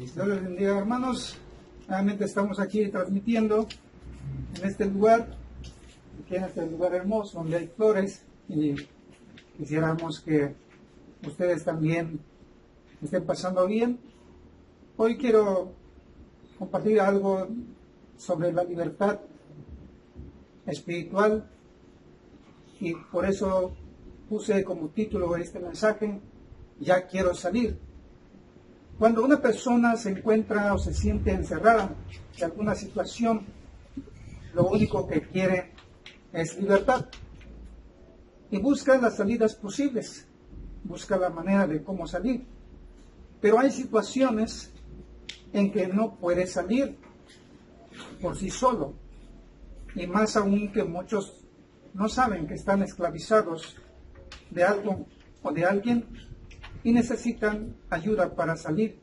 Dios les bendiga, hermanos. Nuevamente estamos aquí transmitiendo en este lugar, aquí en este lugar hermoso donde hay flores, y quisiéramos que ustedes también estén pasando bien. Hoy quiero compartir algo sobre la libertad espiritual, y por eso puse como título este mensaje: Ya quiero salir. Cuando una persona se encuentra o se siente encerrada en alguna situación, lo único que quiere es libertad y busca las salidas posibles, busca la manera de cómo salir. Pero hay situaciones en que no puede salir por sí solo, y más aún que muchos no saben que están esclavizados de algo o de alguien y necesitan ayuda para salir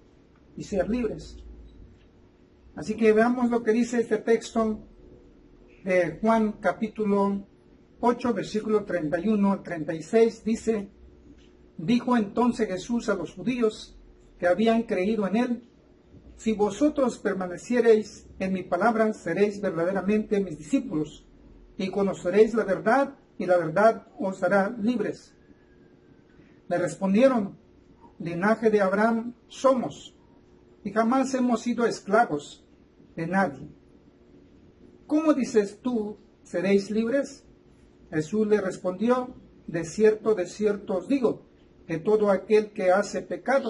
y ser libres. Así que veamos lo que dice este texto de Juan capítulo 8, versículo 31 al 36. Dice: Dijo entonces Jesús a los judíos que habían creído en él: Si vosotros permaneciereis en mi palabra, seréis verdaderamente mis discípulos, y conoceréis la verdad, y la verdad os hará libres. Le respondieron: Linaje de Abraham somos, y jamás hemos sido esclavos de nadie. ¿Cómo dices tú, seréis libres? Jesús le respondió: de cierto os digo, que todo aquel que hace pecado,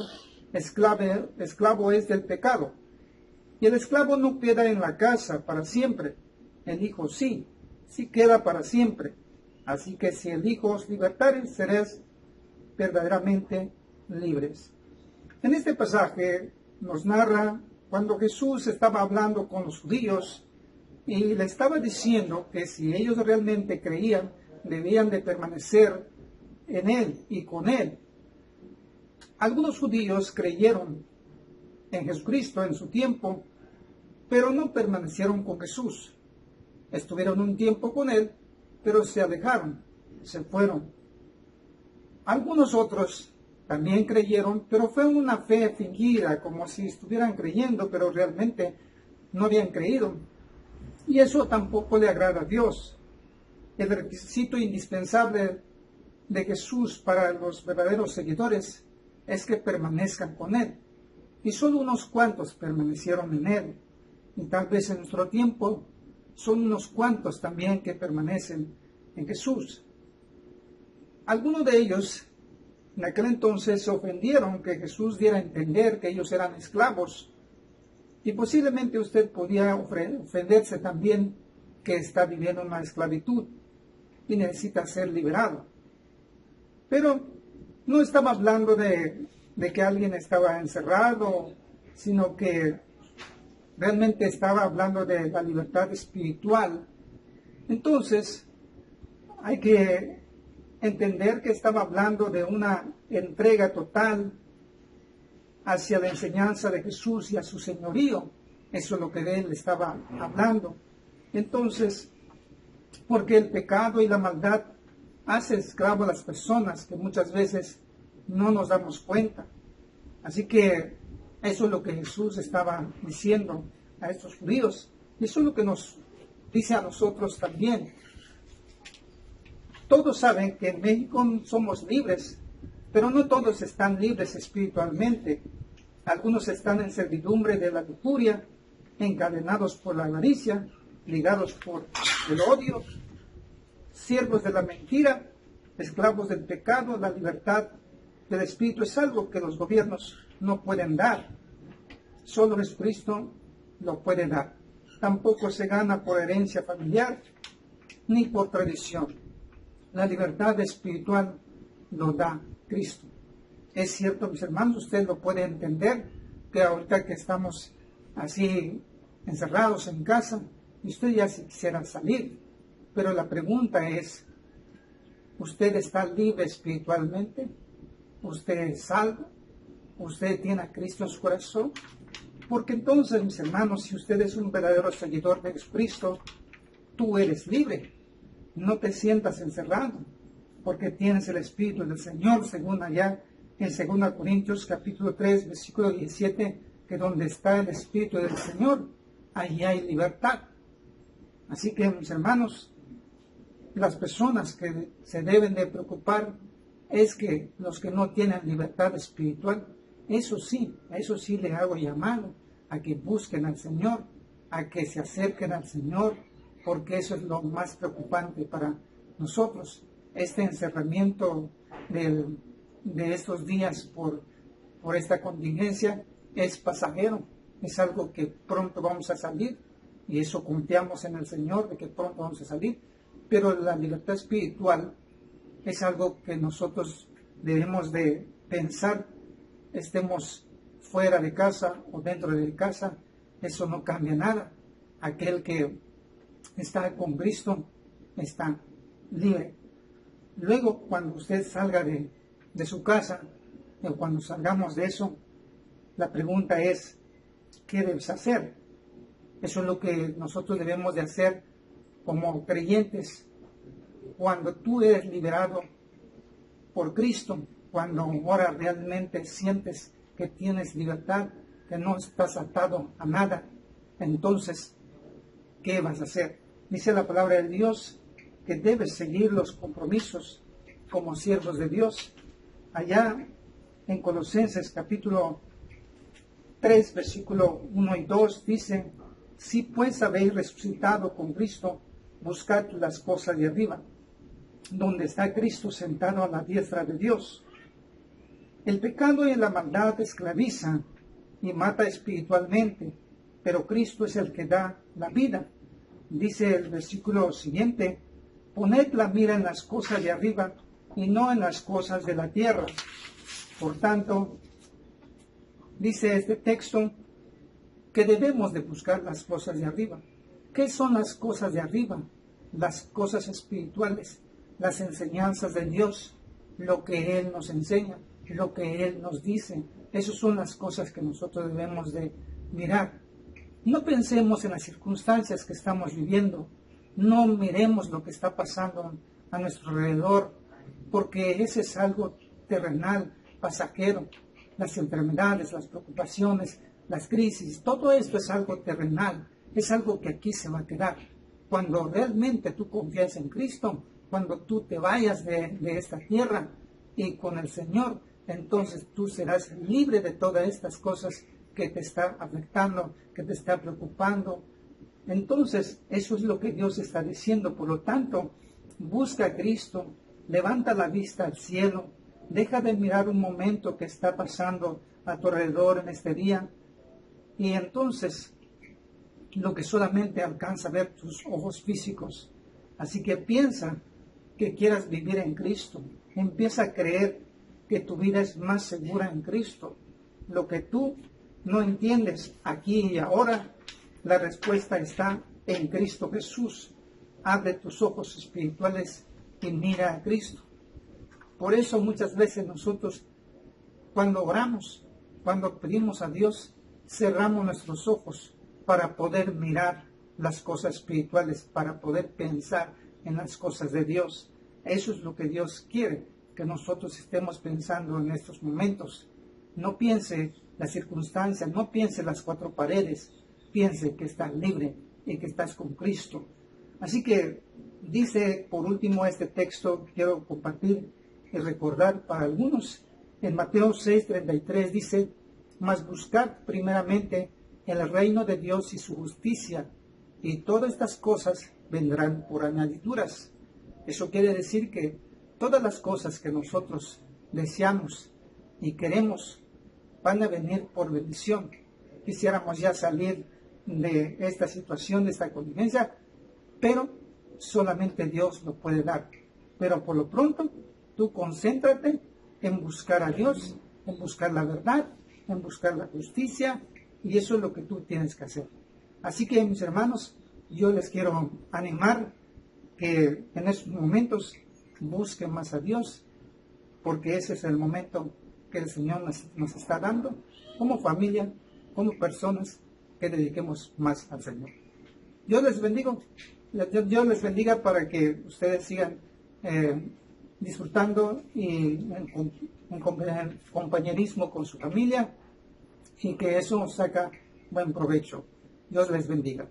esclavo es del pecado. Y el esclavo no queda en la casa para siempre, el Hijo sí queda para siempre. Así que si el Hijo os libertare, seréis verdaderamente libres. En este pasaje nos narra cuando Jesús estaba hablando con los judíos y le estaba diciendo que si ellos realmente creían, debían de permanecer en él y con él. Algunos judíos creyeron en Jesucristo en su tiempo, pero no permanecieron con Jesús. Estuvieron un tiempo con él, pero se alejaron, se fueron. Algunos otros también creyeron, pero fue una fe fingida, como si estuvieran creyendo, pero realmente no habían creído. Y eso tampoco le agrada a Dios. El requisito indispensable de Jesús para los verdaderos seguidores es que permanezcan con él. Y solo unos cuantos permanecieron en él. Y tal vez en nuestro tiempo son unos cuantos también que permanecen en Jesús. Algunos de ellos en aquel entonces se ofendieron que Jesús diera a entender que ellos eran esclavos. Y posiblemente usted podía ofenderse también que está viviendo una esclavitud y necesita ser liberado. Pero no estaba hablando de que alguien estaba encerrado, sino que realmente estaba hablando de la libertad espiritual. Entonces, hay que entender que estaba hablando de una entrega total hacia la enseñanza de Jesús y a su señorío. Eso es lo que de él estaba hablando. Entonces, porque el pecado y la maldad hace esclavo a las personas que muchas veces no nos damos cuenta. Así que eso es lo que Jesús estaba diciendo a estos judíos. Y eso es lo que nos dice a nosotros también. Todos saben que en México somos libres, pero no todos están libres espiritualmente. Algunos están en servidumbre de la lujuria, encadenados por la avaricia, ligados por el odio, siervos de la mentira, esclavos del pecado. La libertad del espíritu es algo que los gobiernos no pueden dar. Solo Jesucristo lo puede dar. Tampoco se gana por herencia familiar ni por tradición. La libertad espiritual lo da Cristo. Es cierto, mis hermanos, usted lo puede entender, que ahorita que estamos así encerrados en casa, usted ya quisiera salir. Pero la pregunta es: ¿usted está libre espiritualmente? ¿Usted es salvo? ¿Usted tiene a Cristo en su corazón? Porque entonces, mis hermanos, si usted es un verdadero seguidor de Jesucristo, tú eres libre. No te sientas encerrado, porque tienes el Espíritu del Señor, según allá en 2 Corintios capítulo 3, versículo 17, que donde está el Espíritu del Señor, ahí hay libertad. Así que, mis hermanos, las personas que se deben de preocupar es que los que no tienen libertad espiritual, eso sí le hago llamado a que busquen al Señor, a que se acerquen al Señor, porque eso es lo más preocupante para nosotros. Este encerramiento de estos días por esta contingencia es pasajero, es algo que pronto vamos a salir, y eso confiamos en el Señor de que pronto vamos a salir, pero la libertad espiritual es algo que nosotros debemos de pensar, estemos fuera de casa o dentro de casa, eso no cambia nada. Aquel que está con Cristo está libre. Luego, cuando usted salga de su casa, o cuando salgamos de eso, la pregunta es, ¿qué debes hacer? Eso es lo que nosotros debemos de hacer como creyentes. Cuando tú eres liberado por Cristo, cuando ahora realmente sientes que tienes libertad, que no estás atado a nada, entonces, ¿qué vas a hacer? Dice la palabra de Dios que debes seguir los compromisos como siervos de Dios. Allá en Colosenses capítulo 3, versículo 1 y 2 dice, si pues habéis resucitado con Cristo, buscad las cosas de arriba, donde está Cristo sentado a la diestra de Dios. El pecado y la maldad esclavizan y mata espiritualmente, pero Cristo es el que da la vida. Dice el versículo siguiente, poned la mira en las cosas de arriba y no en las cosas de la tierra. Por tanto, dice este texto que debemos de buscar las cosas de arriba. ¿Qué son las cosas de arriba? Las cosas espirituales, las enseñanzas de Dios, lo que Él nos enseña, lo que Él nos dice. Esas son las cosas que nosotros debemos de mirar. No pensemos en las circunstancias que estamos viviendo. No miremos lo que está pasando a nuestro alrededor, porque ese es algo terrenal, pasajero. Las enfermedades, las preocupaciones, las crisis, todo esto es algo terrenal, es algo que aquí se va a quedar. Cuando realmente tú confías en Cristo, cuando tú te vayas de esta tierra y con el Señor, entonces tú serás libre de todas estas cosas que te está afectando, que te está preocupando. Entonces, eso es lo que Dios está diciendo. Por lo tanto, busca a Cristo, levanta la vista al cielo, deja de mirar un momento que está pasando a tu alrededor en este día, y entonces lo que solamente alcanza a ver tus ojos físicos. Así que piensa que quieras vivir en Cristo, empieza a creer que tu vida es más segura en Cristo. Lo que tú no entiendes aquí y ahora, la respuesta está en Cristo Jesús. Abre tus ojos espirituales y mira a Cristo. Por eso muchas veces nosotros, cuando oramos, cuando pedimos a Dios, cerramos nuestros ojos para poder mirar las cosas espirituales, para poder pensar en las cosas de Dios. Eso es lo que Dios quiere, que nosotros estemos pensando en estos momentos. No piense las circunstancias, no piense las cuatro paredes, piense que estás libre y que estás con Cristo. Así que dice por último este texto, quiero compartir y recordar para algunos, en Mateo 6:33 dice, mas buscad primeramente el reino de Dios y su justicia, y todas estas cosas vendrán por añadiduras. Eso quiere decir que todas las cosas que nosotros deseamos y queremos van a venir por bendición. Quisiéramos ya salir de esta situación, de esta contingencia, pero solamente Dios lo puede dar. Pero por lo pronto, tú concéntrate en buscar a Dios, en buscar la verdad, en buscar la justicia, y eso es lo que tú tienes que hacer. Así que, mis hermanos, yo les quiero animar que en estos momentos busquen más a Dios, porque ese es el momento que el Señor nos está dando como familia, como personas que dediquemos más al Señor. Dios les bendiga, Dios les bendiga para que ustedes sigan disfrutando y en compañerismo con su familia, y que eso saca buen provecho. Dios les bendiga.